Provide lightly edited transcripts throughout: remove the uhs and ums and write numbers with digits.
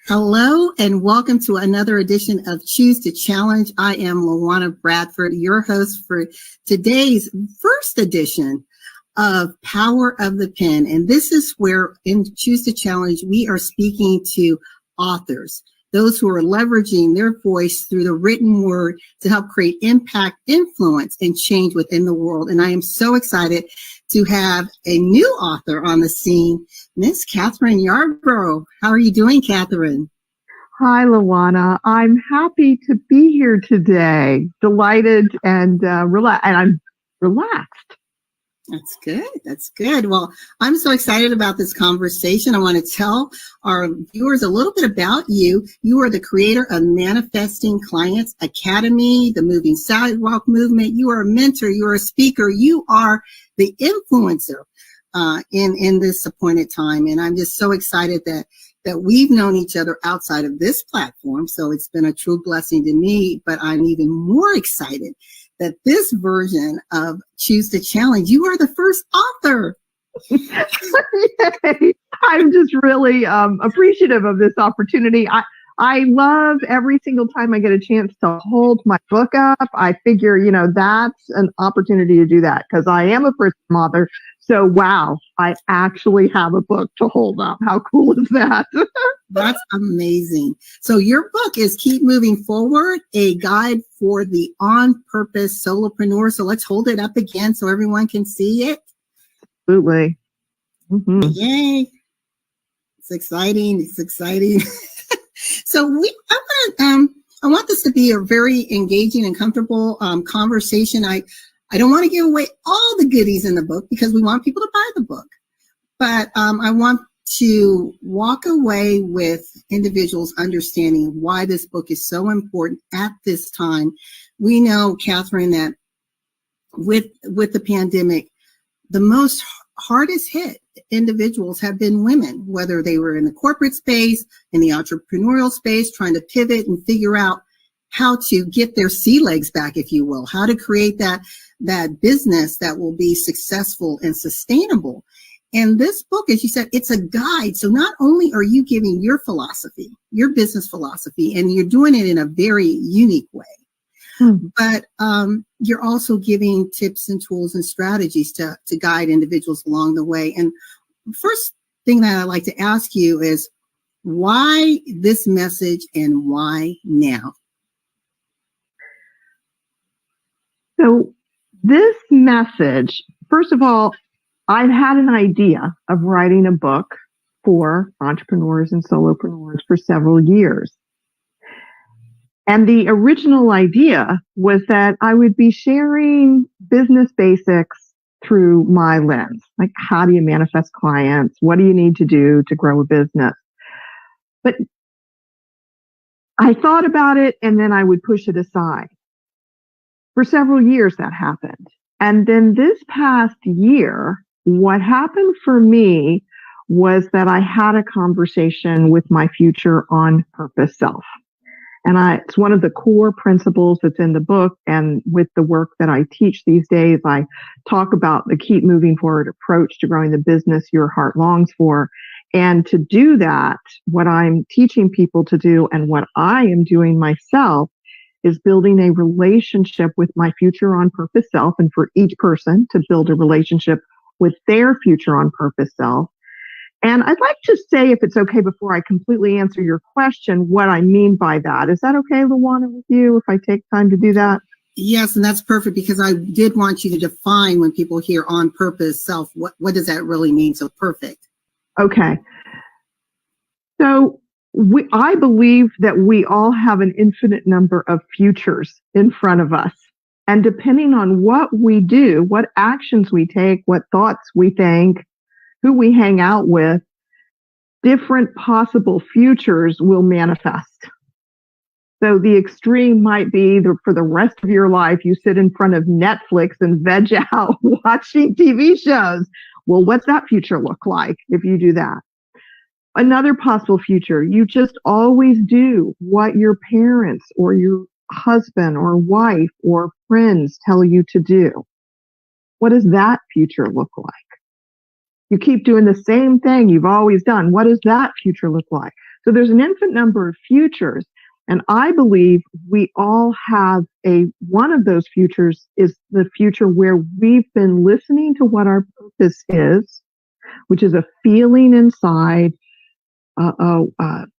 Hello and welcome to another edition of Choose to Challenge. I am LaWanna Bradford, your host for today's first edition of Power of the Pen. And this is where in Choose to Challenge, we are speaking to authors, those who are leveraging their voice through the written word to help create impact, influence, and change within the world. And I am so excited to have a new author on the scene, Miss Kathryn Yarborough. How are you doing, Kathryn? Hi, LaWanna. I'm happy to be here today. Delighted and I'm relaxed. That's good. That's good. Well, I'm so excited about this conversation. I want to tell our viewers a little bit about you. You are the creator of Manifesting Clients Academy, the Moving Sidewalk Movement. You are a mentor. You are a speaker. You are the influencer in this appointed time. And I'm just so excited that we've known each other outside of this platform. So it's been a true blessing to me, but I'm even more excited that this version of Choose to Challenge, you are the first author. Yay. I'm just really appreciative of this opportunity. I love every single time I get a chance to hold my book up. I figure, that's an opportunity to do that because I am a first-time author. So, wow, I actually have a book to hold up. How cool is that? That's amazing. So your book is Keep Moving Forward, a guide for the On-Purpose Solopreneur. So let's hold it up again so everyone can see it. Absolutely. Mm-hmm. Yay. It's exciting. It's exciting. So I want this to be a very engaging and comfortable conversation. I don't want to give away all the goodies in the book because we want people to buy the book. But I want to walk away with individuals understanding why this book is so important at this time. We know, Kathryn, that with the pandemic, the most hardest hit individuals have been women, whether they were in the corporate space, in the entrepreneurial space, trying to pivot and figure out how to get their sea legs back, if you will, how to create that business that will be successful and sustainable. And this book, as you said, it's a guide. So not only are you giving your philosophy, your business philosophy, and you're doing it in a very unique way, but you're also giving tips and tools and strategies to guide individuals along the way. And first thing that I'd like to ask you is why this message and why now? So this message, first of all, I've had an idea of writing a book for entrepreneurs and solopreneurs for several years. And the original idea was that I would be sharing business basics through my lens. Like, how do you manifest clients? What do you need to do to grow a business? But I thought about it and then I would push it aside. For several years that happened. And then this past year, what happened for me was that I had a conversation with my future on-purpose self. And it's one of the core principles that's in the book. And with the work that I teach these days, I talk about the keep moving forward approach to growing the business your heart longs for. And to do that, what I'm teaching people to do and what I am doing myself is building a relationship with my future on-purpose self, and for each person to build a relationship with their future on-purpose self. And I'd like to say, if it's okay, before I completely answer your question, what I mean by that. Is that okay, LaWanna, with you, if I take time to do that? Yes, and that's perfect, because I did want you to define, when people hear on-purpose self, what does that really mean? So perfect. Okay. So I believe that we all have an infinite number of futures in front of us. And depending on what we do, what actions we take, what thoughts we think, who we hang out with, different possible futures will manifest. So the extreme might be for the rest of your life, you sit in front of Netflix and veg out watching TV shows. Well, what's that future look like if you do that? Another possible future, you just always do what your parents or your husband or wife or friends tell you to do. What does that future look like? You keep doing the same thing you've always done. What does that future look like? So there's an infinite number of futures. And I believe we all have one of those futures is the future where we've been listening to what our purpose is, which is a feeling inside,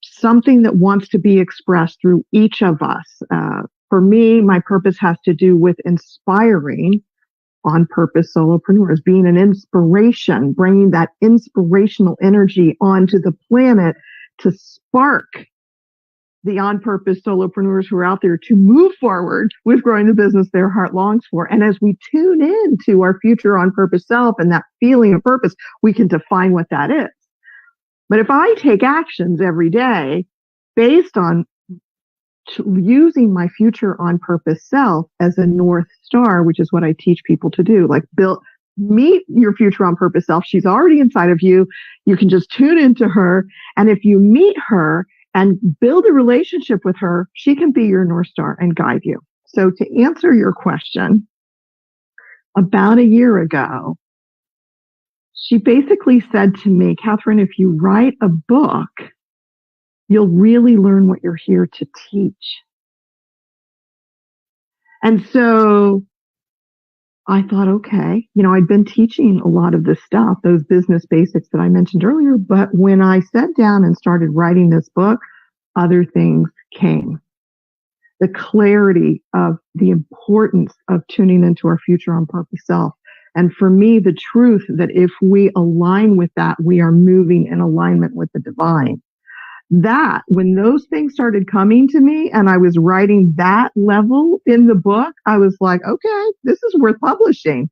something that wants to be expressed through each of us. For me, my purpose has to do with inspiring on-purpose solopreneurs, being an inspiration, bringing that inspirational energy onto the planet to spark the on-purpose solopreneurs who are out there to move forward with growing the business their heart longs for. And as we tune in to our future on-purpose self and that feeling of purpose, we can define what that is. But if I take actions every day based on using my future on-purpose self as a North Star, which is what I teach people to do, like meet your future on-purpose self. She's already inside of you. You can just tune into her. And if you meet her and build a relationship with her, she can be your North Star and guide you. So to answer your question, about a year ago, she basically said to me, Kathryn, if you write a book, you'll really learn what you're here to teach. And so I thought, okay, I'd been teaching a lot of this stuff, those business basics that I mentioned earlier. But when I sat down and started writing this book, other things came. The clarity of the importance of tuning into our future on purpose self. And for me, the truth that if we align with that, we are moving in alignment with the divine. That when those things started coming to me and I was writing that level in the book, I was like, okay, this is worth publishing.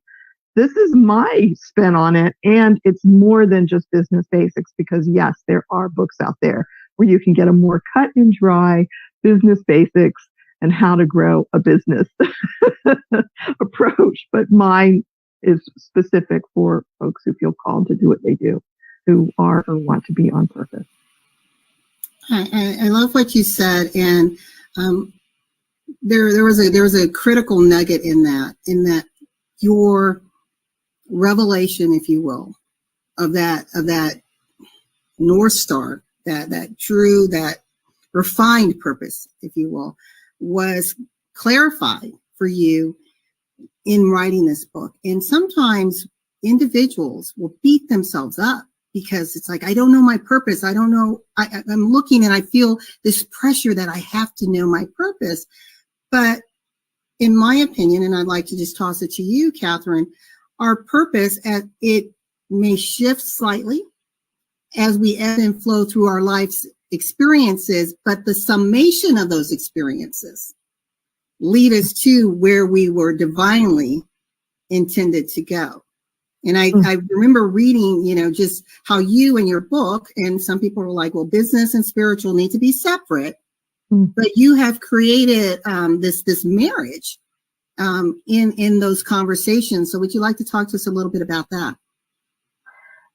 This is my spin on it. And it's more than just business basics because yes, there are books out there where you can get a more cut and dry business basics and how to grow a business approach. But mine is specific for folks who feel called to do what they do, who are or want to be on purpose. I love what you said, and there was a critical nugget in that your revelation, if you will, of that North Star, that true, that refined purpose, if you will, was clarified for you in writing this book. And sometimes individuals will beat themselves up because it's like, I don't know my purpose. I don't know. I'm looking and I feel this pressure that I have to know my purpose. But in my opinion, and I'd like to just toss it to you, Kathryn, our purpose, it may shift slightly as we ebb and flow through our life's experiences, but the summation of those experiences lead us to where we were divinely intended to go. And I remember reading, just how you in your book, and some people were like, well, business and spiritual need to be separate, but you have created this marriage in those conversations. So would you like to talk to us a little bit about that?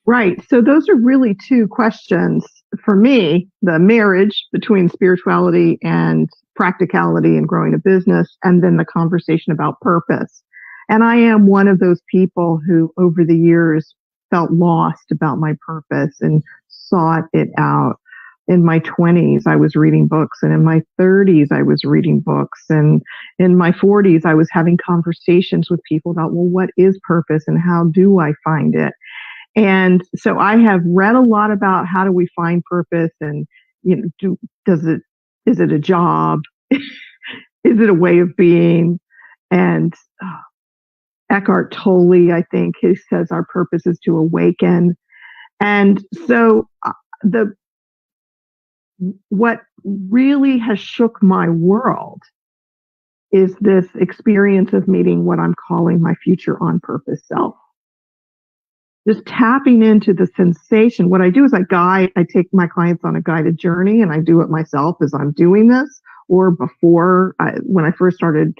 Right. So those are really two questions for me, the marriage between spirituality and practicality and growing a business, and then the conversation about purpose. And I am one of those people who over the years felt lost about my purpose and sought it out. In my 20s, I was reading books, and in my 30s, I was reading books. And in my 40s, I was having conversations with people about, well, what is purpose and how do I find it? And so I have read a lot about how do we find purpose, and is it a job? Is it a way of being? And Eckhart Tolle, I think, he says our purpose is to awaken. And so what really has shook my world is this experience of meeting what I'm calling my future on purpose self. Just tapping into the sensation. What I do is I take my clients on a guided journey, and I do it myself as I'm doing this, or before, when I first started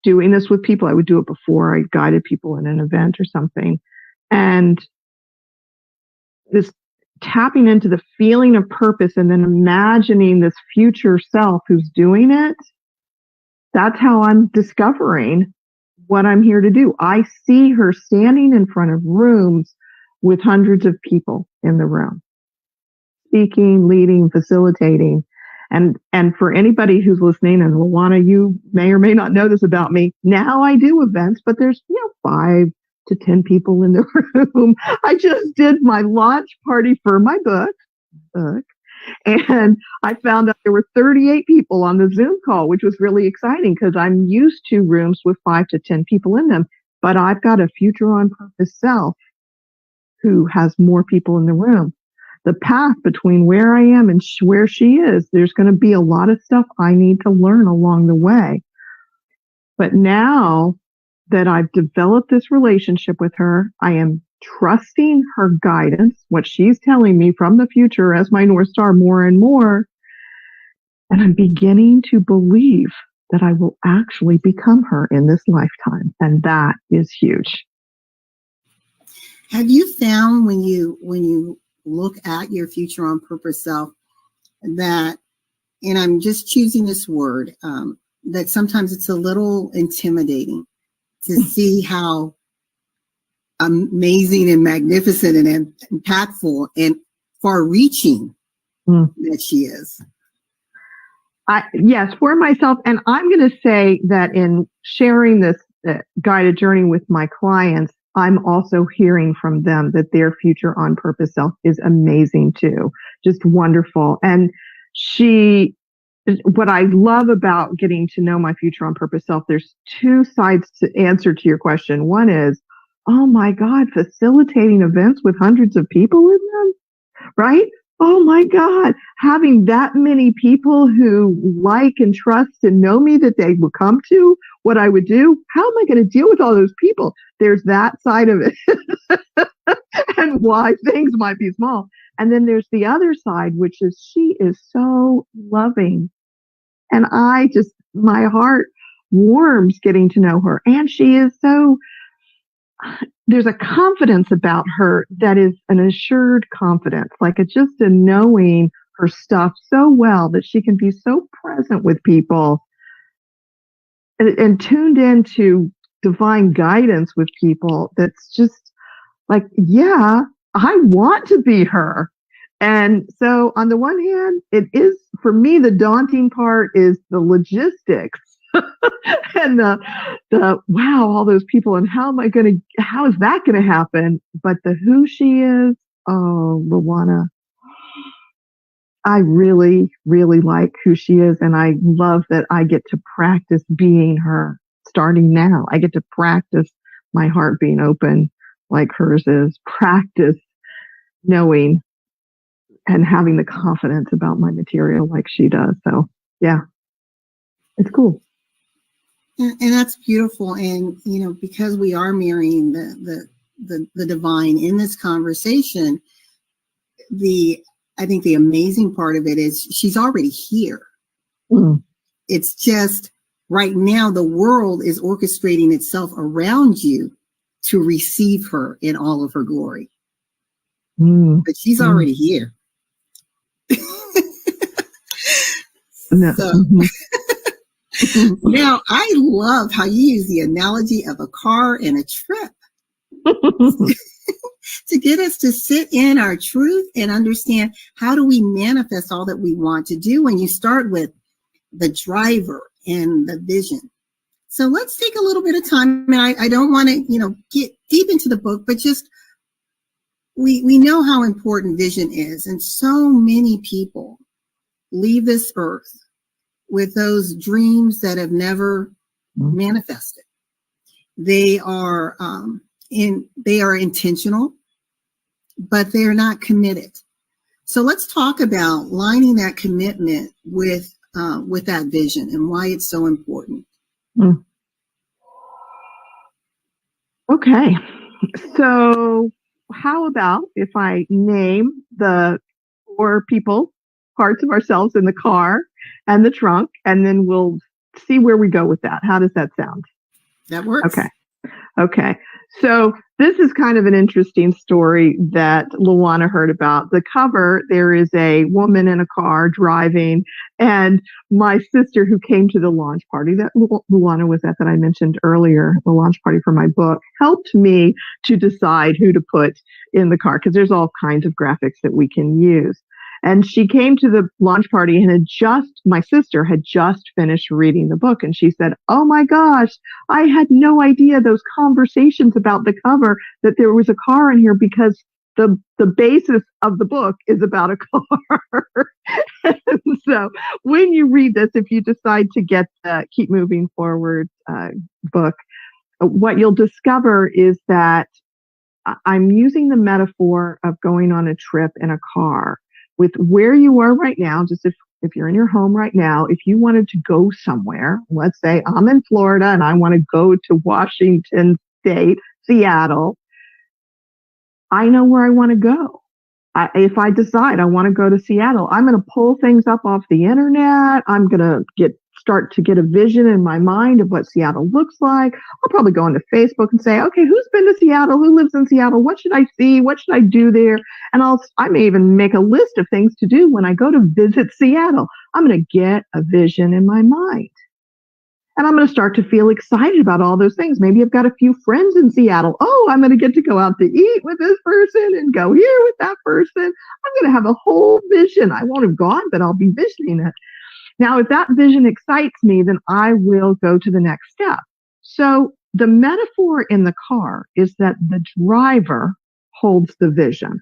doing this with people, I would do it before I guided people in an event or something. And this tapping into the feeling of purpose and then imagining this future self who's doing it, that's how I'm discovering what I'm here to do. I see her standing in front of rooms with hundreds of people in the room, speaking, leading, facilitating. And for anybody who's listening, and LaWanna, you may or may not know this about me. Now I do events, but there's 5 to 10 people in the room. I just did my launch party for my book, and I found out there were 38 people on the Zoom call, which was really exciting because I'm used to rooms with 5 to 10 people in them. But I've got a future on purpose self who has more people in the room. The path between where I am and where she is, there's going to be a lot of stuff I need to learn along the way. But now that I've developed this relationship with her, I am trusting her guidance, what she's telling me from the future as my North Star more and more. And I'm beginning to believe that I will actually become her in this lifetime. And that is huge. Have you found when you look at your future on purpose self that, and I'm just choosing this word, that sometimes it's a little intimidating to see how amazing and magnificent and impactful and far-reaching that she is? Yes, for myself. And I'm going to say that in sharing this guided journey with my clients, I'm also hearing from them that their future on purpose self is amazing too. Just wonderful. And what I love about getting to know my future on purpose self, there's 2 sides to answer to your question. One is, oh my God, facilitating events with hundreds of people in them, right? Oh my God, having that many people who like and trust and know me that they will come to what I would do. How am I going to deal with all those people? There's that side of it and why things might be small. And then there's the other side, which is she is so loving. And my heart warms getting to know her. And she is there's a confidence about her that is an assured confidence, like it's just a knowing her stuff so well that she can be so present with people and tuned into divine guidance with people. That's just like, yeah, I want to be her. And so on the one hand, it is, for me, the daunting part is the logistics and the wow, all those people, and how is that going to happen? But the who she is, oh, LaWanna, I really, really like who she is. And I love that I get to practice being her starting now. I get to practice my heart being open like hers is, practice knowing and having the confidence about my material like she does. So yeah, it's cool. And that's beautiful. And, because we are mirroring the divine in this conversation, I think the amazing part of it is she's already here. It's just right now the world is orchestrating itself around you to receive her in all of her glory. But she's already here. So, now, I love how you use the analogy of a car and a trip to get us to sit in our truth and understand how do we manifest all that we want to do when you start with the driver and the vision. So let's take a little bit of time. And I don't want to, get deep into the book, but just we know how important vision is. And so many people leave this earth with those dreams that have never manifested. They are intentional, but they're not committed. So let's talk about lining that commitment with that vision and why it's so important. Okay, so how about if I name the 4 parts of ourselves in the car and the trunk, and then we'll see where we go with that. How does that sound? That works. Okay. So this is kind of an interesting story that LaWanna heard about. The cover, there is a woman in a car driving, and my sister who came to the launch party that LaWanna was at that I mentioned earlier, the launch party for my book, helped me to decide who to put in the car because there's all kinds of graphics that we can use. And she came to the launch party and my sister had just finished reading the book. And she said, "Oh my gosh, I had no idea those conversations about the cover, that there was a car in here because the basis of the book is about a car." So when you read this, if you decide to get the Keep Moving Forward book, what you'll discover is that I'm using the metaphor of going on a trip in a car. With where you are right now, just if you're in your home right now, if you wanted to go somewhere, let's say I'm in Florida and I want to go to Washington State, Seattle, I know where I want to go. If I decide I want to go to Seattle, I'm going to pull things up off the internet. I'm going to start to get a vision in my mind of what Seattle looks like. I'll probably go onto Facebook and say, okay, who's been to Seattle? Who lives in Seattle? What should I see? What should I do there? And I may even make a list of things to do when I go to visit Seattle. I'm going to get a vision in my mind. And I'm going to start to feel excited about all those things. Maybe I've got a few friends in Seattle. Oh, I'm going to get to go out to eat with this person and go here with that person. I'm going to have a whole vision. I won't have gone, but I'll be visioning it. Now, if that vision excites me, then I will go to the next step. So the metaphor in the car is that the driver holds the vision,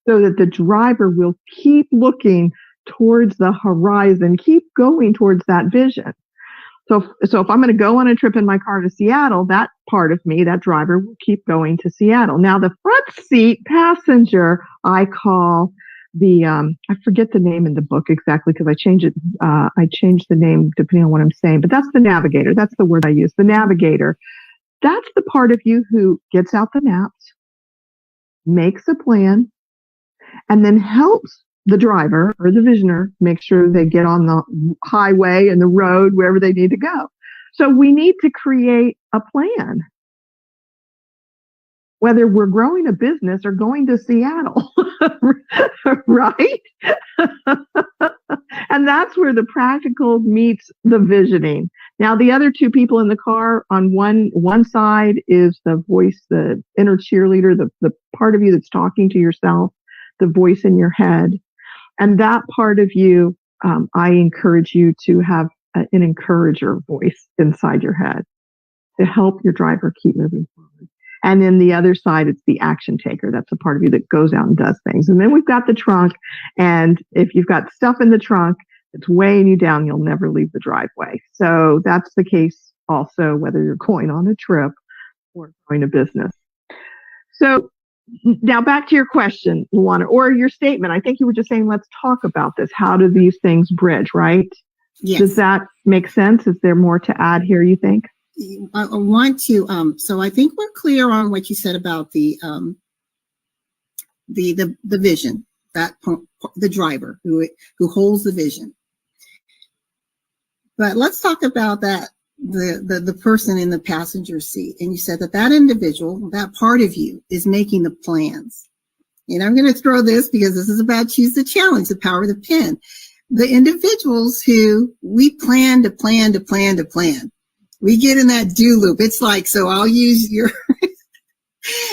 so that the driver will keep looking towards the horizon, keep going towards that vision. So if I'm going to go on a trip in my car to Seattle, that part of me, that driver, will keep going to Seattle. Now, the front seat passenger, I call I forget the name in the book exactly because I change it. I change the name depending on what I'm saying, but that's the navigator. That's the word I use. The navigator. That's the part of you who gets out the maps, makes a plan, and then helps the driver or the visioner make sure they get on the highway and the road wherever they need to go. So we need to create a plan, whether we're growing a business or going to Seattle, right? And that's where the practical meets the visioning. Now, the other two people in the car, on one side is the voice, the inner cheerleader, the part of you that's talking to yourself, the voice in your head. And that part of you, I encourage you to have an encourager voice inside your head to help your driver keep moving forward. And then the other side, it's the action taker. That's the part of you that goes out and does things. And then we've got the trunk. And if you've got stuff in the trunk that's weighing you down, you'll never leave the driveway. So that's the case also, whether you're going on a trip or going to business. So now back to your question, LaWanna, or your statement. I think you were just saying, let's talk about this. How do these things bridge, right? Yes. Does that make sense? Is there more to add here, you think? I want to, so I think we're clear on what you said about the vision, that the driver who holds the vision. But let's talk about that, the person in the passenger seat. And you said that individual, that part of you, is making the plans. And I'm going to throw this because this is about Choose the Challenge, the power of the pen. The individuals who we plan to plan to plan to plan. We get in that do loop. It's like, so I'll use your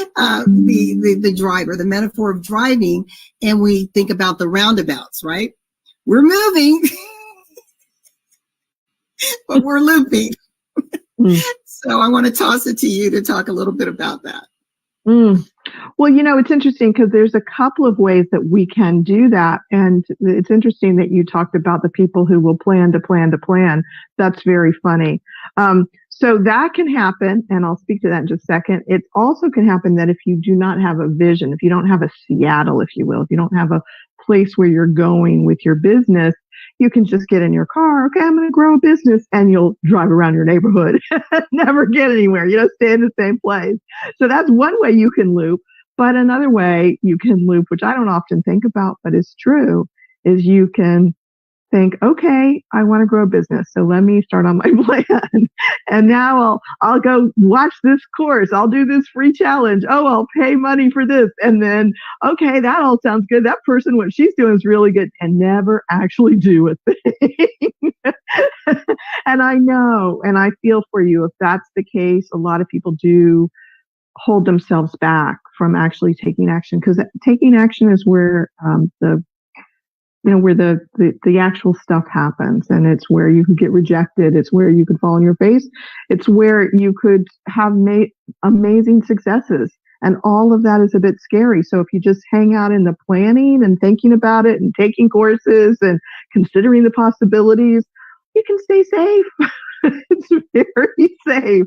the driver, the metaphor of driving, and we think about the roundabouts, right? We're moving, but we're looping. So I want to toss it to you to talk a little bit about that. Well, it's interesting because there's a couple of ways that we can do that. And it's interesting that you talked about the people who will plan to plan to plan. That's very funny. So that can happen, and I'll speak to that in just a second. It also can happen that if you do not have a vision, if you don't have a Seattle, if you will, if you don't have a place where you're going with your business, you can just get in your car. Okay, I'm going to grow a business, and you'll drive around your neighborhood, never get anywhere, stay in the same place. So that's one way you can loop. But another way you can loop, which I don't often think about, but is true, is you can think, okay, I want to grow a business. So let me start on my plan. And now I'll go watch this course. I'll do this free challenge. Oh, I'll pay money for this. And then, okay, that all sounds good. That person, what she's doing is really good, and never actually do a thing. And I know, and I feel for you if that's the case. A lot of people do hold themselves back from actually taking action, because taking action is where where the actual stuff happens, and it's where you could get rejected. It's where you could fall on your face. It's where you could have amazing successes. And all of that is a bit scary. So if you just hang out in the planning and thinking about it and taking courses and considering the possibilities, you can stay safe. It's very safe.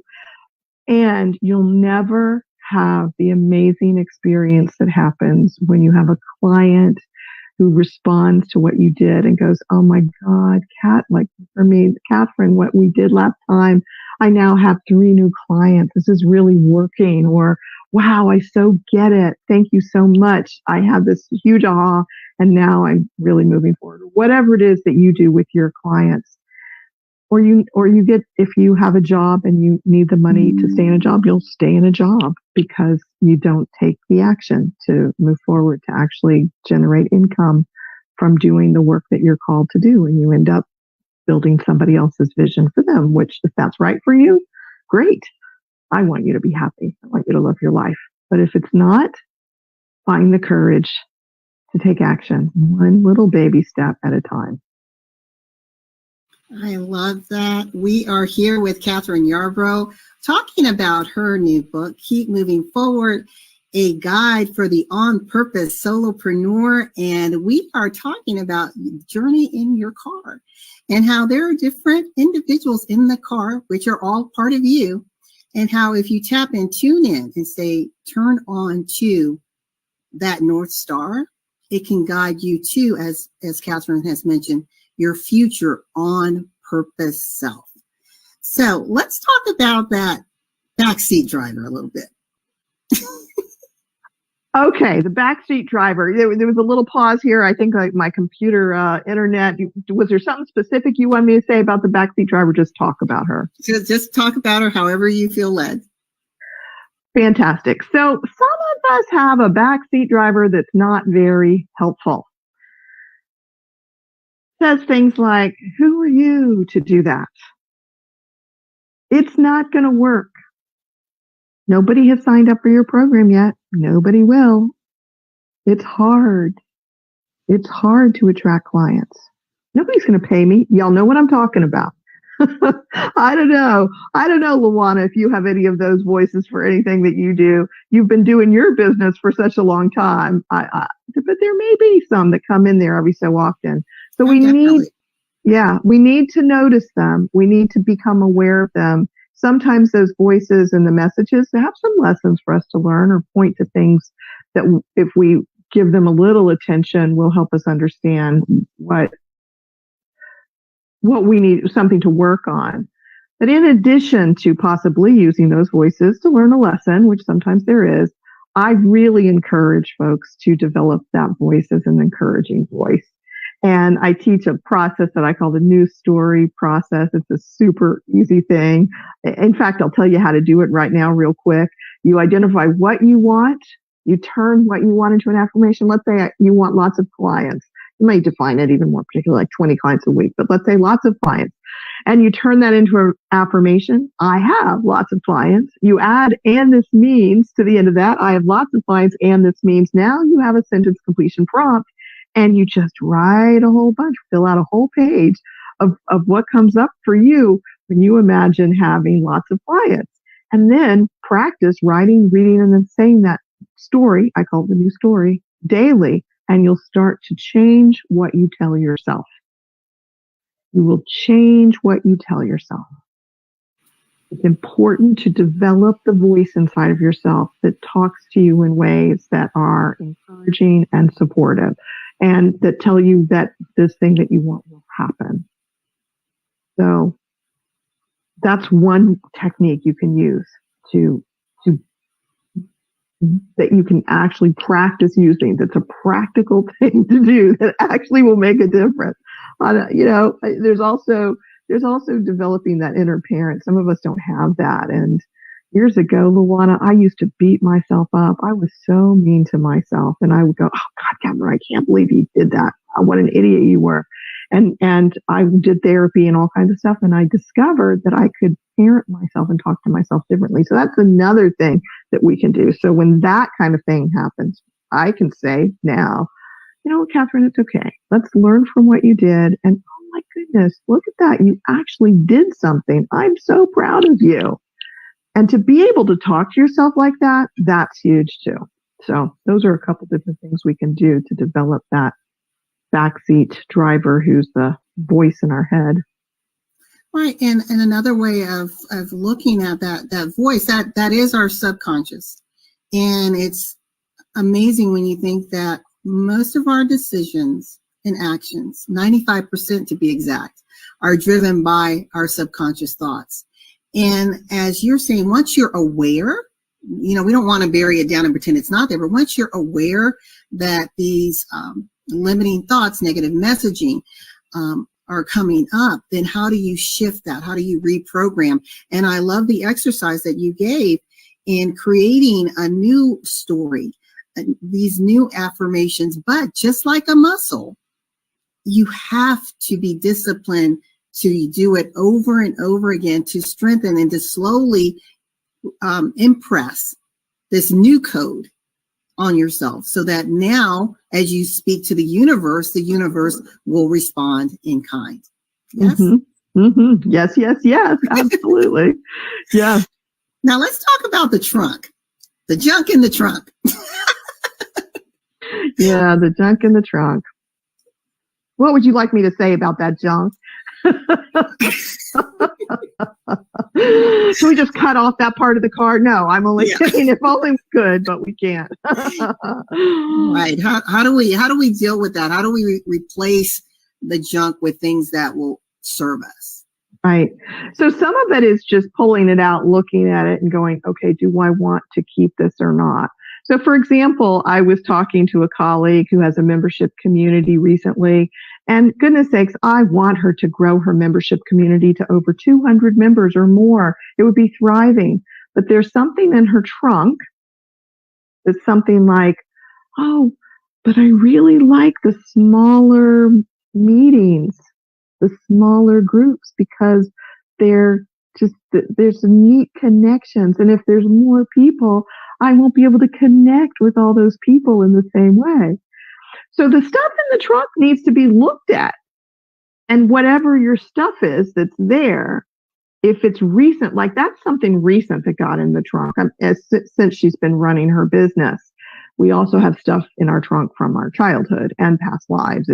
And you'll never have the amazing experience that happens when you have a client who responds to what you did and goes, oh my God, like for me, Kathryn, what we did last time, I now have 3 new clients. This is really working. Or, wow, I so get it. Thank you so much. I had this huge aha, and now I'm really moving forward. Whatever it is that you do with your clients. Or you get, if you have a job and you need the money to stay in a job, you'll stay in a job because you don't take the action to move forward to actually generate income from doing the work that you're called to do. And you end up building somebody else's vision for them, which if that's right for you, great. I want you to be happy. I want you to love your life. But if it's not, find the courage to take action, one little baby step at a time. I love that. We are here with Kathryn Yarborough talking about her new book, Keep Moving Forward, a guide for the on-purpose solopreneur. And we are talking about journey in your car and how there are different individuals in the car, which are all part of you, and how if you tap and tune in and say, turn on to that North Star, it can guide you to, as Kathryn has mentioned, your future on-purpose self. So let's talk about that backseat driver a little bit. Okay, the backseat driver. There was a little pause here. I think like my computer, internet. Was there something specific you want me to say about the backseat driver? Just talk about her. Just talk about her however you feel led. Fantastic. So some of us have a backseat driver that's not very helpful. Says things like, who are you to do that? It's not going to work. Nobody has signed up for your program yet. Nobody will. It's hard. It's hard to attract clients. Nobody's going to pay me. Y'all know what I'm talking about. I don't know, LaWanna, if you have any of those voices for anything that you do. You've been doing your business for such a long time. But there may be some that come in there every so often. So we need to notice them. We need to become aware of them. Sometimes those voices and the messages have some lessons for us to learn or point to things that if we give them a little attention will help us understand what we need, something to work on. But in addition to possibly using those voices to learn a lesson, which sometimes there is, I really encourage folks to develop that voice as an encouraging voice. And I teach a process that I call the new story process. It's a super easy thing. In fact, I'll tell you how to do it right now real quick. You identify what you want. You turn what you want into an affirmation. Let's say you want lots of clients. You may define it even more particular, like 20 clients a week, but let's say lots of clients. And you turn that into an affirmation. I have lots of clients. You add, and this means to the end of that. I have lots of clients, and this means. Now you have a sentence completion prompt. And you just write a whole bunch, fill out a whole page of what comes up for you when you imagine having lots of clients. And then practice writing, reading, and then saying that story, I call it the new story, daily. And you'll start to change what you tell yourself. You will change what you tell yourself. It's important to develop the voice inside of yourself that talks to you in ways that are encouraging and supportive, and that tell you that this thing that you want will happen. So that's one technique you can use that you can actually practice using. That's a practical thing to do that actually will make a difference. There's also developing that inner parent. Some of us don't have that. And years ago, LaWanna, I used to beat myself up. I was so mean to myself. And I would go, oh God, Kathryn, I can't believe you did that. What an idiot you were. And I did therapy and all kinds of stuff. And I discovered that I could parent myself and talk to myself differently. So that's another thing that we can do. So when that kind of thing happens, I can say now, you know what, Kathryn, it's okay. Let's learn from what you did. And oh my goodness, look at that. You actually did something. I'm so proud of you. And to be able to talk to yourself like that, that's huge too. So those are a couple different things we can do to develop that backseat driver who's the voice in our head. Right. And another way of looking at that voice, that is our subconscious. And it's amazing when you think that most of our decisions and actions, 95% to be exact, are driven by our subconscious thoughts. And as you're saying, once you're aware, we don't want to bury it down and pretend it's not there, but once you're aware that these limiting thoughts, negative messaging are coming up, then how do you shift that? How do you reprogram? And I love the exercise that you gave in creating a new story, these new affirmations. But just like a muscle, you have to be disciplined to do it over and over again to strengthen and to slowly impress this new code on yourself, so that now as you speak to the universe will respond in kind. Yes? Mm-hmm. Mm-hmm. Yes, absolutely. Yeah. Now let's talk about the trunk, the junk in the trunk. Yeah, the junk in the trunk. What would you like me to say about that junk? Can we just cut off that part of the car? No, I'm only kidding. If only we could, but we can't. Right. How do we deal with that? How do we replace the junk with things that will serve us? Right. So some of it is just pulling it out, looking at it and going, okay, do I want to keep this or not? So for example, I was talking to a colleague who has a membership community recently, and goodness sakes, I want her to grow her membership community to over 200 members or more. It would be thriving. But there's something in her trunk that's something like, oh, but I really like the smaller meetings, the smaller groups, because there's neat connections. And if there's more people, I won't be able to connect with all those people in the same way. So the stuff in the trunk needs to be looked at. And whatever your stuff is that's there, if it's recent, like that's something recent that got in the trunk since she's been running her business. We also have stuff in our trunk from our childhood and past lives.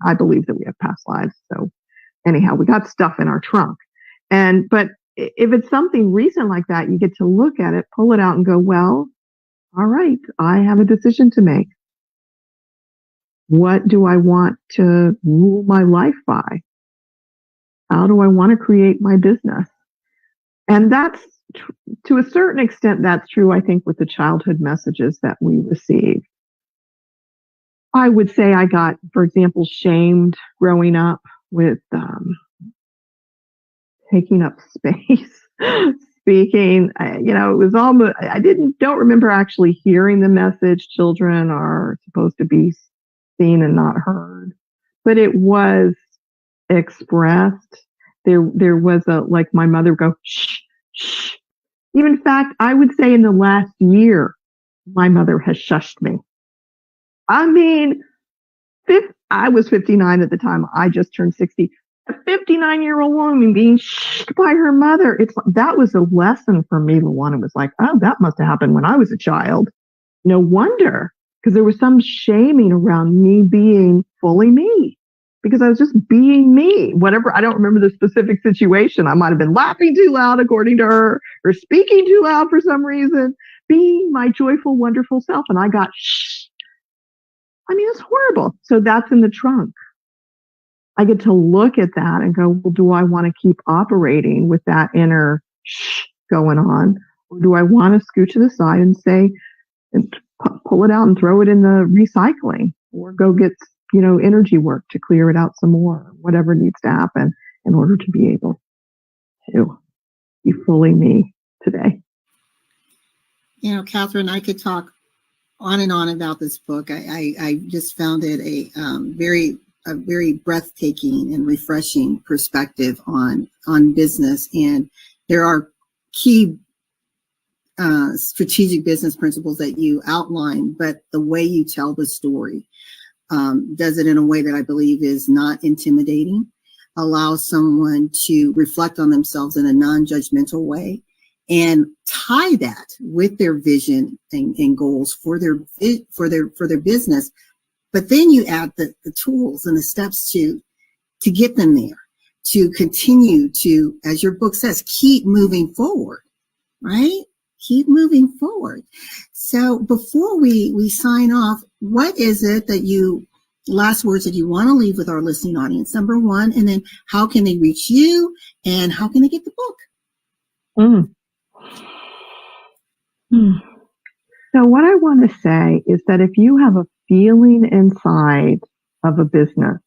I believe that we have past lives. So anyhow, we got stuff in our trunk. But if it's something recent like that, you get to look at it, pull it out and go, well, all right, I have a decision to make. What do I want to rule my life by? How do I want to create my business? And that's, to a certain extent, that's true, I think, with the childhood messages that we receive. I would say I got, for example, shamed growing up with taking up space, speaking. It was almost, don't remember actually hearing the message, children are supposed to be seen and not heard, but it was expressed. There was like my mother would go, shh, shh. Even in fact, I would say in the last year, my mother has shushed me. I mean, I was 59 at the time. I just turned 60. A 59-year-old woman being shushed by her mother. That was a lesson for me. LaWanna was like, oh, that must have happened when I was a child. No wonder, because there was some shaming around me being fully me, because I was just being me. Whatever, I don't remember the specific situation. I might have been laughing too loud, according to her, or speaking too loud for some reason, being my joyful, wonderful self. And I got shh. I mean, it's horrible. So that's in the trunk. I get to look at that and go, well, do I want to keep operating with that inner shh going on? Or do I want to scoot to the side and say, and pull it out and throw it in the recycling, or go get energy work to clear it out some more, whatever needs to happen in order to be able to be fully me today. Kathryn, I could talk on and on about this book. I just found it a very breathtaking and refreshing perspective on business. And there are key strategic business principles that you outline, but the way you tell the story does it in a way that I believe is not intimidating, allows someone to reflect on themselves in a non-judgmental way, and tie that with their vision and goals for their business. But then you add the tools and the steps to get them there, to continue to, as your book says, keep moving forward, right? Keep moving forward. So before we sign off, what is it that last words that you want to leave with our listening audience, number one, and then how can they reach you and how can they get the book? So what I want to say is that if you have a feeling inside of a business,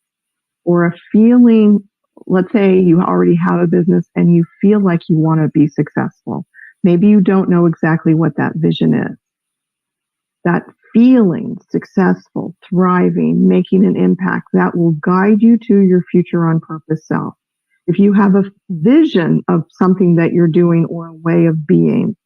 or a feeling, let's say you already have a business and you feel like you want to be successful, maybe you don't know exactly what that vision is. That feeling, successful, thriving, making an impact, that will guide you to your future on purpose self. If you have a vision of something that you're doing or a way of being,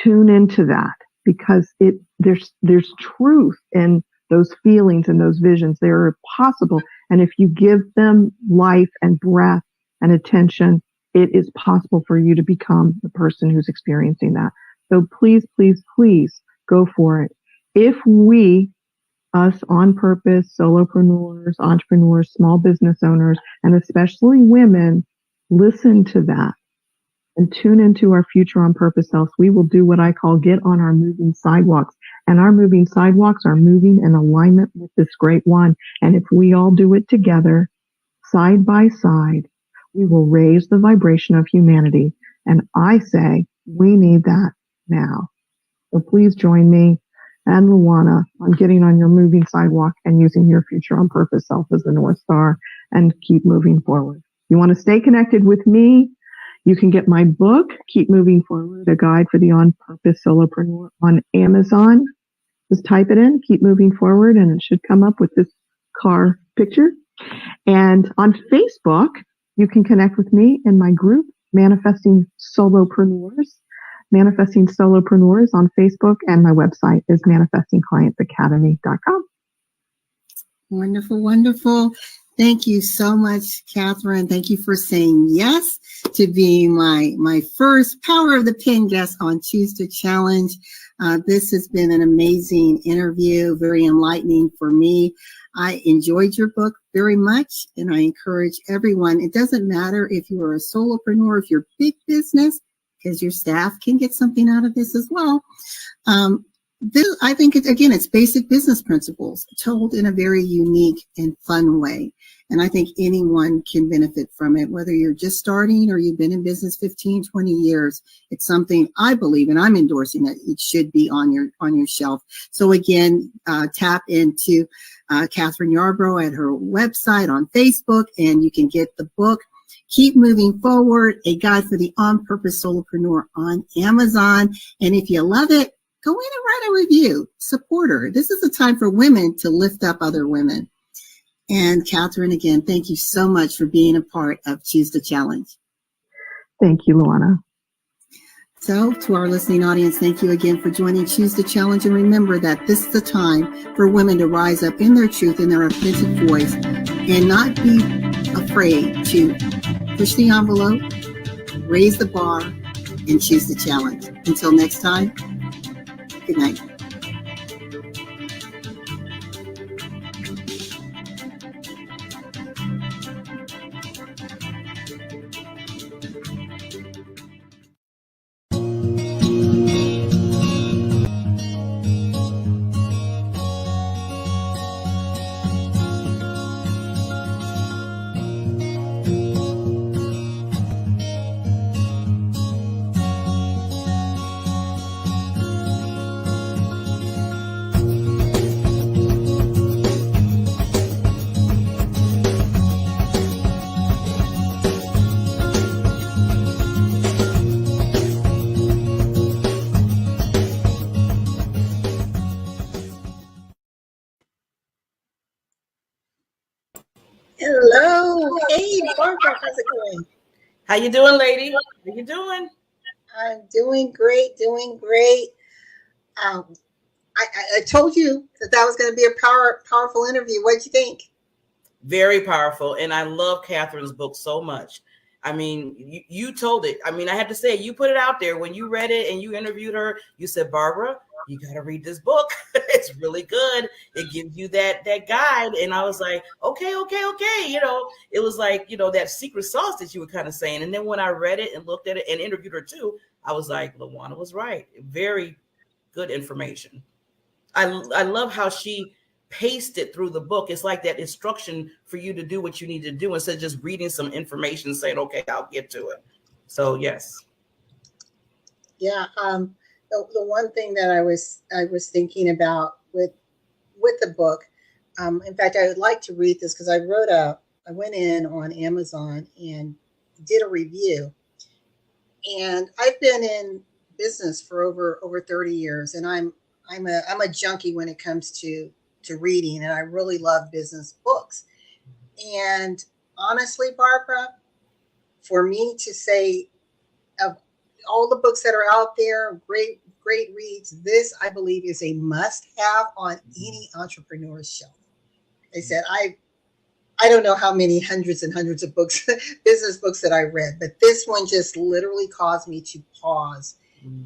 tune into that, because there's truth in those feelings and those visions. They are possible. And if you give them life and breath and attention, it is possible for you to become the person who's experiencing that. So please, please, please go for it. If we, us on-purpose solopreneurs, entrepreneurs, small business owners, and especially women, listen to that and tune into our future on purpose selves, we will do what I call get on our moving sidewalks. And our moving sidewalks are moving in alignment with this great one. And if we all do it together, side by side, we will raise the vibration of humanity. And I say we need that now. So please join me and LaWanna on getting on your moving sidewalk and using your future on purpose self as the North Star, and keep moving forward. You want to stay connected with me? You can get my book, Keep Moving Forward, a guide for the On-Purpose Solopreneur, on Amazon. Just type it in, Keep Moving Forward, and it should come up with this car picture. And on Facebook, you can connect with me in my group, Manifesting Solopreneurs. Manifesting Solopreneurs on Facebook, and my website is manifestingclientsacademy.com. Wonderful, wonderful. Thank you so much, Kathryn. Thank you for saying yes to being my first Power of the Pen guest on Choose to Challenge. This has been an amazing interview, very enlightening for me. I enjoyed your book very much, and I encourage everyone. It doesn't matter if you are a solopreneur, if you're big business, because your staff can get something out of this as well. I think, it's basic business principles told in a very unique and fun way. And I think anyone can benefit from it, whether you're just starting or you've been in business 15, 20 years. It's something I believe, and I'm endorsing that it should be on your shelf. So again, tap into Kathryn Yarborough at her website, on Facebook, and you can get the book, Keep Moving Forward, a guide for the On-Purpose Solopreneur, on Amazon. And if you love it, go in and write a review. Support her. This is a time for women to lift up other women. And Kathryn, again, thank you so much for being a part of Choose to Challenge. Thank you, LaWanna. So to our listening audience, thank you again for joining Choose to Challenge. And remember that this is the time for women to rise up in their truth, in their authentic voice, and not be afraid to push the envelope, raise the bar, and choose the challenge. Until next time, good night. How's it going? How you doing, lady? How you doing? I'm doing great, doing great. Um, I told you that was going to be a powerful interview. What'd you think? Very powerful. And I love Kathryn's book so much. I mean, you told it. I mean, I have to say, you put it out there. When you read it and you interviewed her, you said, Barbara, you got to read this book. It's really good. It gives you that guide. And I was like, okay. You know, it was like, you know, that secret sauce that you were kind of saying. And then when I read it and looked at it and interviewed her too, I was like, LaWanna was right. Very good information. I love how she paced it through the book. It's like that instruction for you to do what you need to do instead of just reading some information saying, okay, I'll get to it. So yes. Yeah. The one thing that I was thinking about with the book, in fact, I would like to read this because I went in on Amazon and did a review, and I've been in business for over 30 years, and I'm a junkie when it comes to reading, and I really love business books. And honestly, Barbara, for me to say of all the books that are out there, great reads, this I believe is a must-have on any entrepreneur's shelf. They said I don't know how many hundreds and hundreds of books, business books that I read, but this one just literally caused me to pause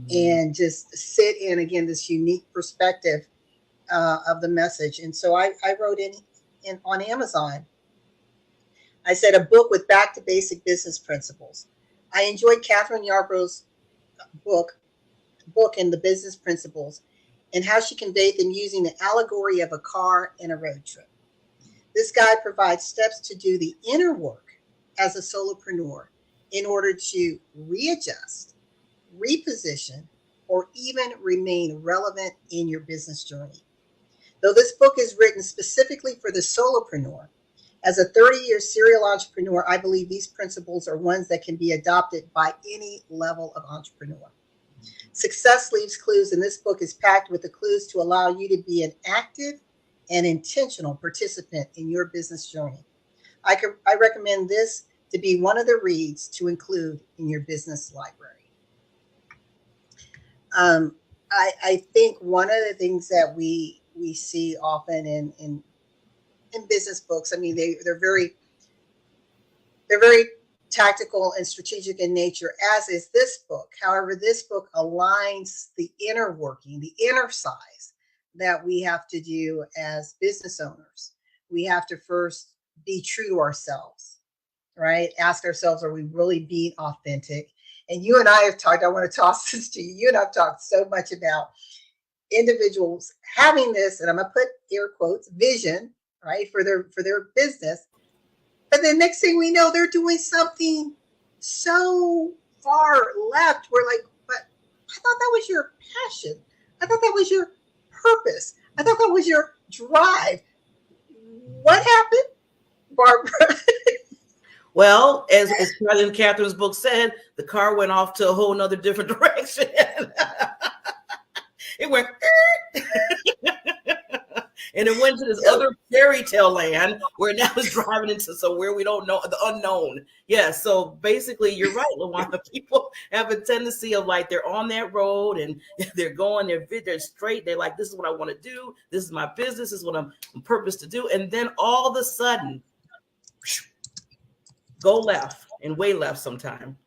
and just sit in again this unique perspective of the message. And so I wrote in on Amazon. I said a book with back to basic business principles. I enjoyed Kathryn Yarborough's book and the business principles and how she conveyed them using the allegory of a car and a road trip. This guide provides steps to do the inner work as a solopreneur in order to readjust, reposition, or even remain relevant in your business journey. Though this book is written specifically for the solopreneur, as a 30-year serial entrepreneur, I believe these principles are ones that can be adopted by any level of entrepreneur. Success leaves clues, and this book is packed with the clues to allow you to be an active and intentional participant in your business journey. I recommend this to be one of the reads to include in your business library. I think one of the things that we see often in business books, I mean, they're very tactical and strategic in nature, as is this book. However, this book aligns the inner working, the inner size that we have to do as business owners. We have to first be true to ourselves, right? Ask ourselves, are we really being authentic? And you and I have talked, I want to toss this to you. You and I have talked so much about individuals having this, and I'm going to put air quotes, vision, right, for their business. But the next thing we know, they're doing something so far left. We're like, but I thought that was your passion. I thought that was your purpose. I thought that was your drive. What happened, Barbara? Well, as President Kathryn's book said, the car went off to a whole nother different direction. It went, and it went to this other fairy tale land where now it's driving into somewhere we don't know, the unknown. Yeah, so basically, you're right, LaWanna. People have a tendency of like they're on that road and they're going, they're straight. They're like, this is what I want to do. This is my business. This is what I'm purpose to do. And then all of a sudden, go left and way left sometime.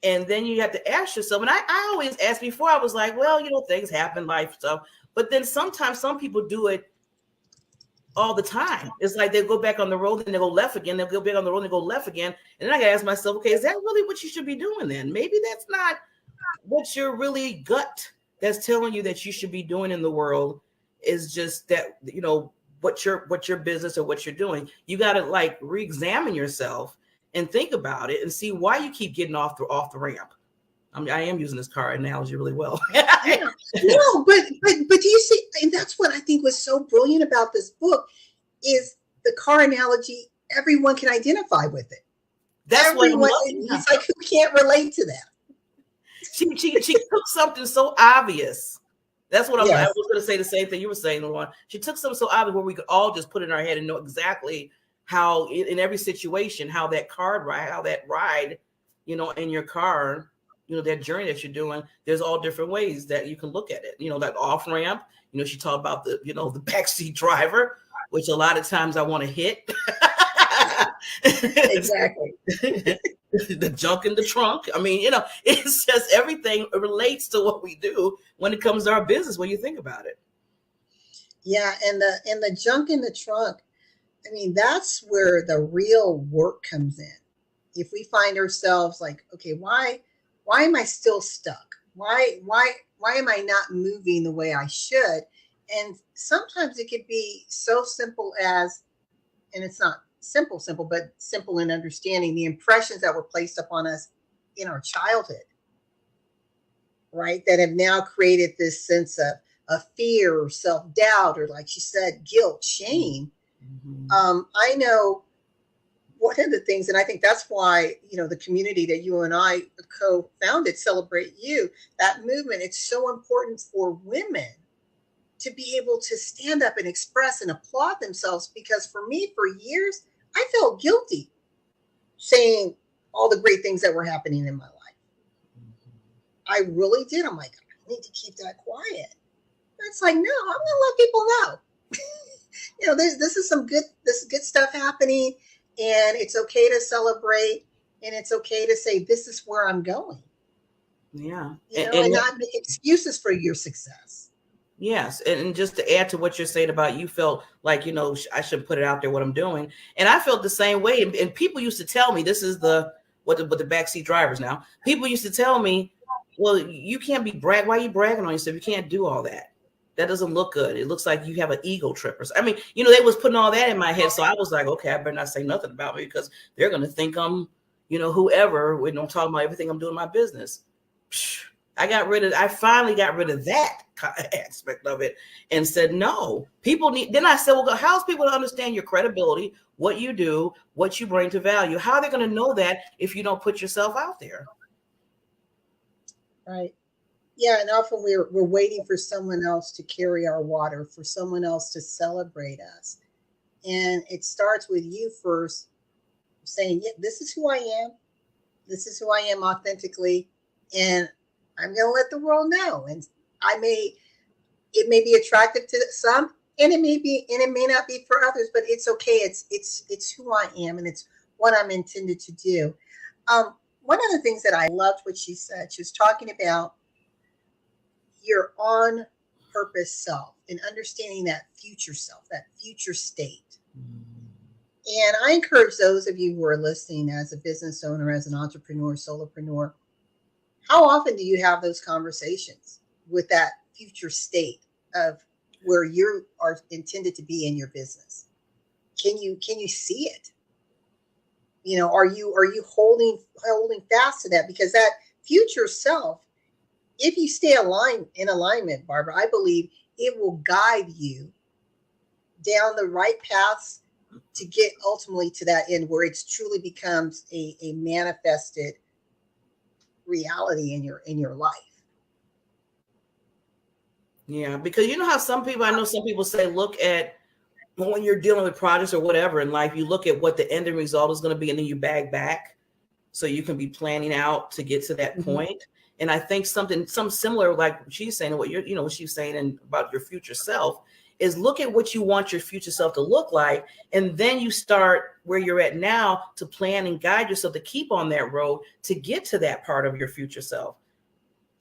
And then you have to ask yourself, and I always asked before, I was like, well, you know, things happen, life stuff. But then sometimes some people do it all the time. It's like they go back on the road and they go left again. They'll go back on the road and they go left again. And then I gotta ask myself, okay, is that really what you should be doing then? Maybe that's not what your really gut that's telling you that you should be doing in the world. Is just that, you know, what your business or what you're doing. You got to like re-examine yourself and think about it and see why you keep getting off the ramp. I mean, I am using this car analogy really well. No, but do you see? And that's what I think was so brilliant about this book is the car analogy. Everyone can identify with it. That's everyone. What it's like, who can't relate to that? She took something so obvious. That's what Yes. I was going to say the same thing you were saying, LaWanna. She took something so obvious where we could all just put it in our head and know exactly how in every situation, how that ride, you know, in your car, you know, that journey that you're doing, there's all different ways that you can look at it. You know, that off ramp, you know, she talked about the, you know, the backseat driver, which a lot of times I want to hit. Exactly. The junk in the trunk. I mean, you know, it's just everything relates to what we do when it comes to our business, when you think about it. Yeah. And the junk in the trunk, I mean, that's where the real work comes in. If we find ourselves like, okay, why am I still stuck? Why am I not moving the way I should? And sometimes it could be so simple as, and it's not simple, but simple in understanding the impressions that were placed upon us in our childhood, right? That have now created this sense of fear or self-doubt, or like she said, guilt, shame. Mm-hmm. I know one of the things, and I think that's why, you know, the community that you and I co-founded, Celebrate You, that movement, it's so important for women to be able to stand up and express and applaud themselves. Because for me, for years, I felt guilty saying all the great things that were happening in my life. I really did. I'm like, I need to keep that quiet. It's like, no, I'm gonna let people know. You know, this is good stuff happening, and it's okay to celebrate, and it's okay to say this is where I'm going. Yeah, you know, and not make excuses for your success. Yes, and just to add to what you're saying about, you felt like, you know, I should put it out there what I'm doing, and I felt the same way. And people used to tell me, this is the backseat drivers now. People used to tell me, well, you can't be why are you bragging on yourself? You can't do all that. That doesn't look good. It looks like you have an ego trip. I mean, you know, they was putting all that in my head. So I was like, okay, I better not say nothing about me, because they're going to think I'm, you know, whoever, when I'm talking about everything I'm doing in my business. I finally got rid of that aspect of it and said, no, then I said, well, how's people to understand your credibility, what you do, what you bring to value? How are they going to know that if you don't put yourself out there? Right. Yeah, and often we're waiting for someone else to carry our water, for someone else to celebrate us. And it starts with you first saying, yeah, this is who I am. This is who I am authentically. And I'm going to let the world know. And it may be attractive to some, and it may not be for others, but it's okay. It's who I am, and it's what I'm intended to do. One of the things that I loved what she said, she was talking about your on-purpose self and understanding that future self, that future state. And I encourage those of you who are listening as a business owner, as an entrepreneur, solopreneur, how often do you have those conversations with that future state of where you are intended to be in your business? Can you see it? You know, are you holding fast to that? Because that future self, if you stay in alignment, Barbara, I believe it will guide you down the right paths to get ultimately to that end where it truly becomes a manifested reality in your life. Yeah, because you know how I know some people say, look at when you're dealing with projects or whatever in life, you look at what the ending result is going to be, and then you bag back so you can be planning out to get to that point. And I think something similar, like she's saying, what she's saying and about your future self, is look at what you want your future self to look like. And then you start where you're at now to plan and guide yourself to keep on that road to get to that part of your future self.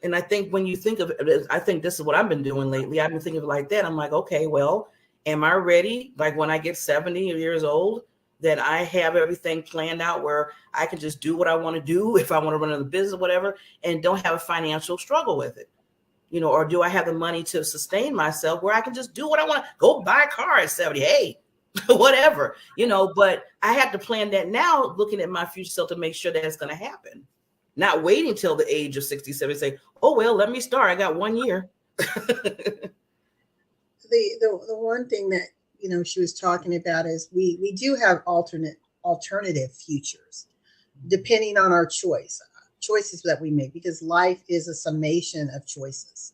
And I think when you think of it, I think this is what I've been doing lately. I've been thinking of it like that. I'm like, okay, well, am I ready? Like when I get 70 years old, that I have everything planned out where I can just do what I want to do if I want to run a business or whatever, and don't have a financial struggle with it. You know, or do I have the money to sustain myself where I can just do what I want to go buy a car at 70? Hey, whatever, you know, but I have to plan that now, looking at my future self to make sure that it's going to happen. Not waiting till the age of 67 and say, oh, well, let me start. I got 1 year. The one thing that, you know, she was talking about is we do have alternative futures depending on our choices that we make, because life is a summation of choices.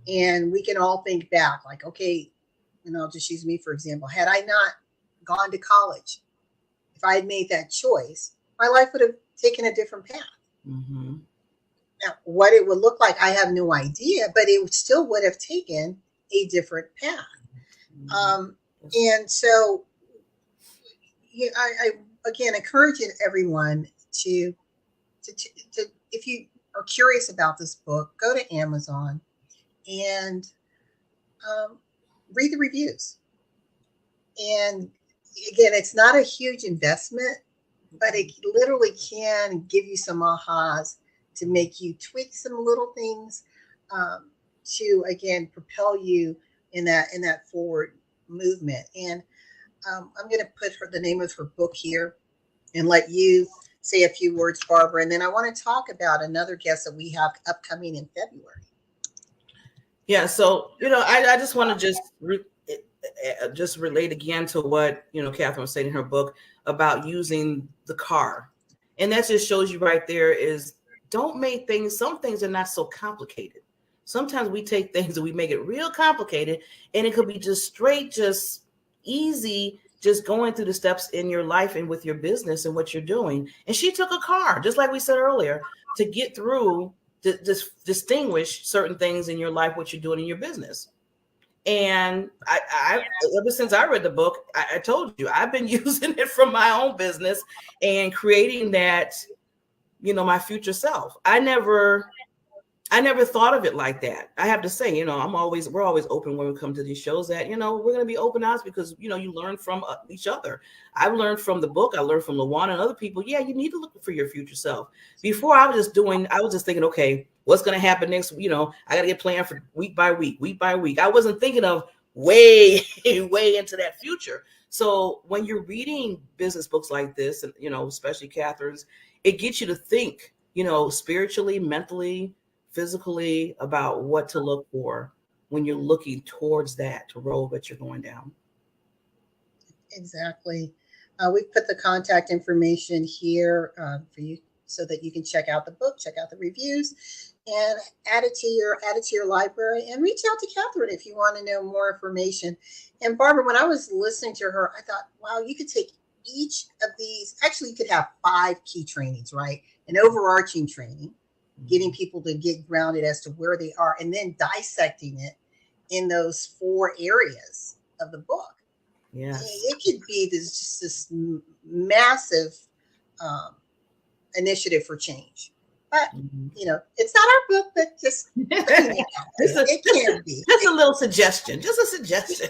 And we can all think back like, okay, and I'll just use me for example. Had I not gone to college, I had made that choice, my life would have taken a different path. Mm-hmm. Now, what it would look like, I have no idea, but it still would have taken a different path. And so I again encourage everyone to, if you are curious about this book, go to Amazon and read the reviews. And again, it's not a huge investment, but it literally can give you some ahas to make you tweak some little things to, again, propel you in that forward movement. And I'm going to put the name of her book here and let you say a few words, Barbara. And then I want to talk about another guest that we have upcoming in February. Yeah. So, I just want to just relate again to what, Kathryn was saying in her book about using the car. And that just shows you right there is don't make some things are not so complicated. Sometimes we take things and we make it real complicated, and it could be just easy, just going through the steps in your life and with your business and what you're doing. And she took a car, just like we said earlier, to get through, to distinguish certain things in your life, what you're doing in your business. And I ever since I read the book, I told you, I've been using it from my own business and creating that, my future self. I never thought of it like that. I have to say, we're always open when we come to these shows that, we're going to be open eyes because, you learn from each other. I've learned from the book. I learned from LaWanna and other people. Yeah, you need to look for your future self. Before I was just thinking, okay, what's going to happen next? I got to get planned for week by week. I wasn't thinking of way into that future. So when you're reading business books like this, and, especially Kathryn's, it gets you to think, spiritually, mentally, physically about what to look for when you're looking towards that road that you're going down. Exactly. We've put the contact information here for you so that you can check out the book, check out the reviews, and add it to your library, and reach out to Kathryn if you want to know more information. And Barbara, when I was listening to her, I thought, wow, you could take each of these. Actually, you could have 5 key trainings, right? An overarching training, getting people to get grounded as to where they are, and then dissecting it in those 4 areas of the book. Yeah, it could be this massive initiative for change. But it's not our book, but just it can be. Just a little suggestion. Just a suggestion.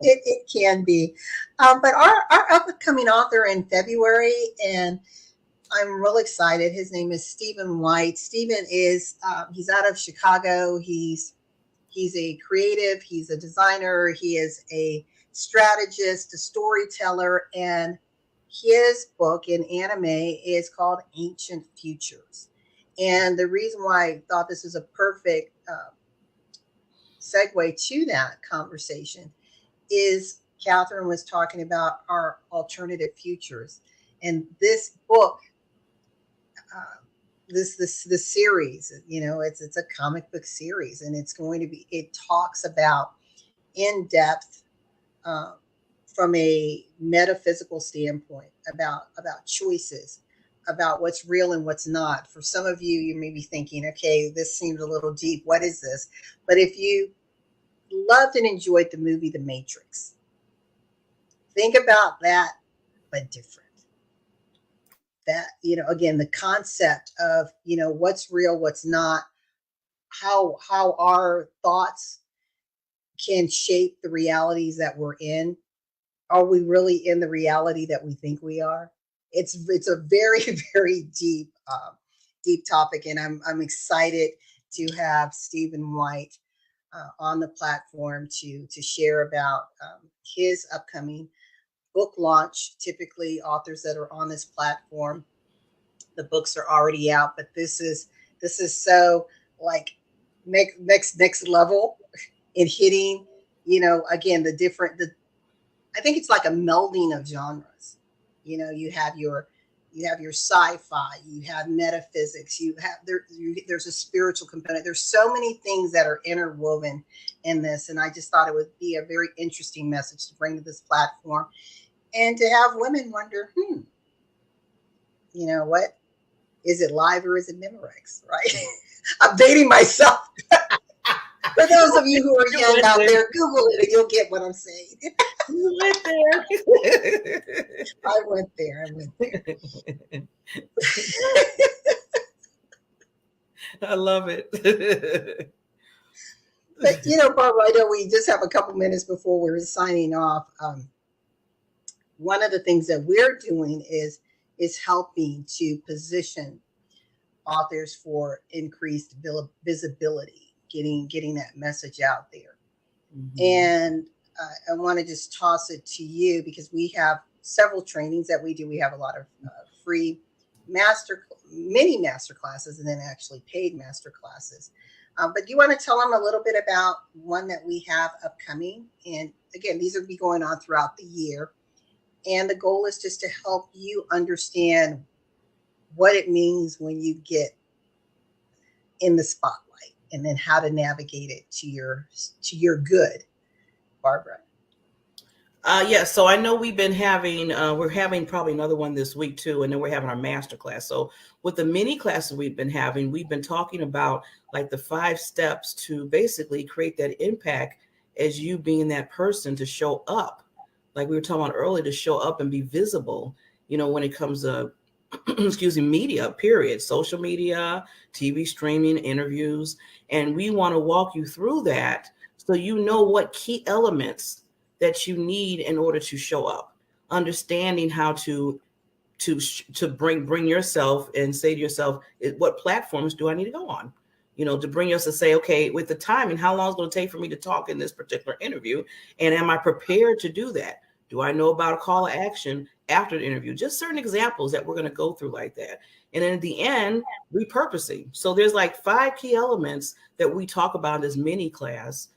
It can be. But our upcoming author in February, and I'm real excited. His name is Stephen White. Stephen is he's out of Chicago. He's a creative. He's a designer. He is a strategist, a storyteller, and his book in anime is called Ancient Futures. And the reason why I thought this is a perfect segue to that conversation is Kathryn was talking about our alternative futures. And this book, this series, it's a comic book series, and it talks about in depth from a metaphysical standpoint about choices, about what's real and what's not. For some of you, you may be thinking, okay, this seems a little deep. What is this? But if you loved and enjoyed the movie The Matrix, think about that, but different. That, again, the concept of, what's real, what's not, how our thoughts can shape the realities that we're in. Are we really in the reality that we think we are? It's a very, very deep topic, and I'm excited to have Stephen White on the platform to share about his upcoming book launch. Typically, authors that are on this platform, the books are already out, but this is so like next level in hitting, again, I think it's like a melding of genres. You have your sci-fi, you have metaphysics, there's a spiritual component. There's so many things that are interwoven in this, and I just thought it would be a very interesting message to bring to this platform. And to have women wonder, you know what? Is it live or is it Memorex, right? I'm dating myself. For those of you who are young out there, Google it and you'll get what I'm saying. You went there. I went there. I love it. But, you know, Barbara, I know we just have a couple minutes before we're signing off. One of the things that we're doing is helping to position authors for increased visibility, getting that message out there. Mm-hmm. And I want to just toss it to you because we have several trainings that we do. We have a lot of free mini master classes and then actually paid master classes. But you want to tell them a little bit about one that we have upcoming. And again, these will be going on throughout the year. And the goal is just to help you understand what it means when you get in the spotlight and then how to navigate it to your good. Barbara. So I know we've been having, we're having probably another one this week too, and then we're having our master class. So with the mini classes we've been talking about like the 5 steps to basically create that impact as you being that person to show up. Like we were talking about earlier, to show up and be visible, you know, when it comes to, media, period, social media, TV streaming, interviews. And we want to walk you through that so you know what key elements that you need in order to show up, understanding how to bring yourself and say to yourself, what platforms do I need to go on? You know, to bring yourself to say, okay, with the timing, how long is it going to take for me to talk in this particular interview? And am I prepared to do that? Do I know about a call to action after the interview? Just certain examples that we're going to go through like that. And then at the end, repurposing. So there's like 5 key elements that we talk about in this mini class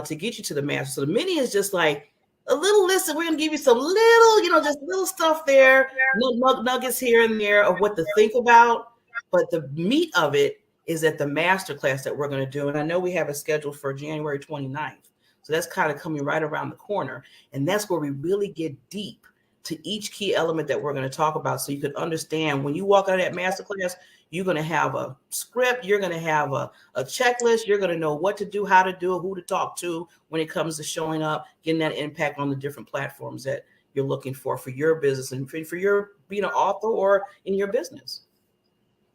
to get you to the master. So the mini is just like a little list. We're going to give you some little, just little stuff there, little nuggets here and there of what to think about. But the meat of it is at the master class that we're going to do. And I know we have it scheduled for January 29th. So that's kind of coming right around the corner. And that's where we really get deep to each key element that we're going to talk about. So you can understand when you walk out of that master class, you're going to have a script, you're going to have a checklist, you're going to know what to do, how to do it, who to talk to when it comes to showing up, getting that impact on the different platforms that you're looking for your business and for your being an author or in your business.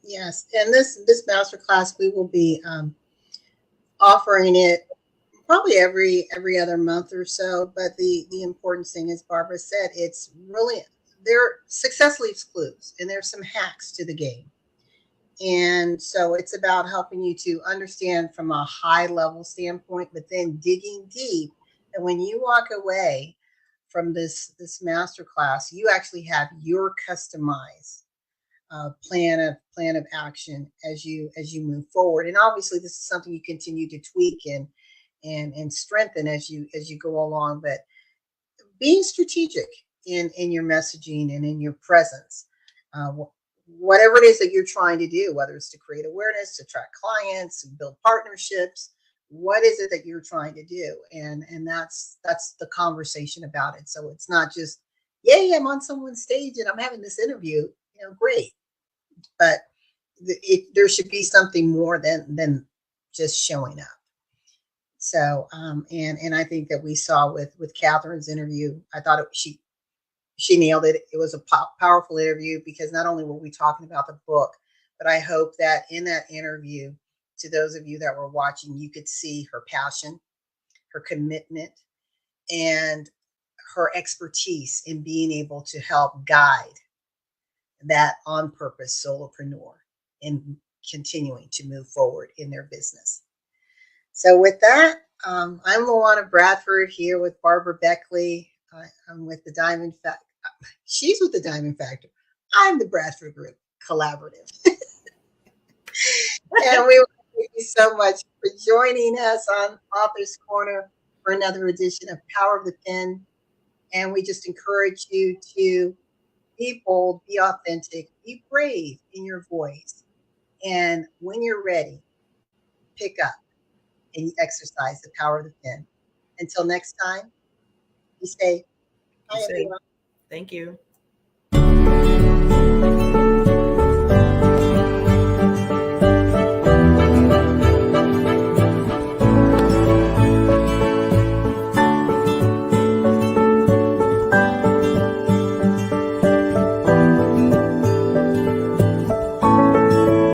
Yes. And this masterclass, we will be offering it probably every other month or so. But the important thing, as Barbara said, it's really, they're success leaves clues and there's some hacks to the game. And so it's about helping you to understand from a high level standpoint, but then digging deep. And when you walk away from this masterclass, you actually have your customized plan of action as you move forward. And obviously, this is something you continue to tweak and strengthen as you go along. But being strategic in your messaging and in your presence. Whatever it is that you're trying to do, whether it's to create awareness, to attract clients, build partnerships, what is it that you're trying to do? And that's the conversation about it. So it's not just, yay, I'm on someone's stage and I'm having this interview, great. But there should be something more than just showing up. So, and I think that we saw with Kathryn's interview, I thought she nailed it. It was a powerful interview because not only were we talking about the book, but I hope that in that interview, to those of you that were watching, you could see her passion, her commitment, and her expertise in being able to help guide that on-purpose solopreneur in continuing to move forward in their business. So with that, I'm LaWanna Bradford here with Barbara Beckley. I'm with the Diamond Factor. She's with the Diamond Factor. I'm the Bradford Group Collaborative. And we thank you so much for joining us on Author's Corner for another edition of Power of the Pen. And we just encourage you to be bold, be authentic, be brave in your voice. And when you're ready, pick up and exercise the power of the pen. Until next time, be safe. Bye, everyone. Thank you.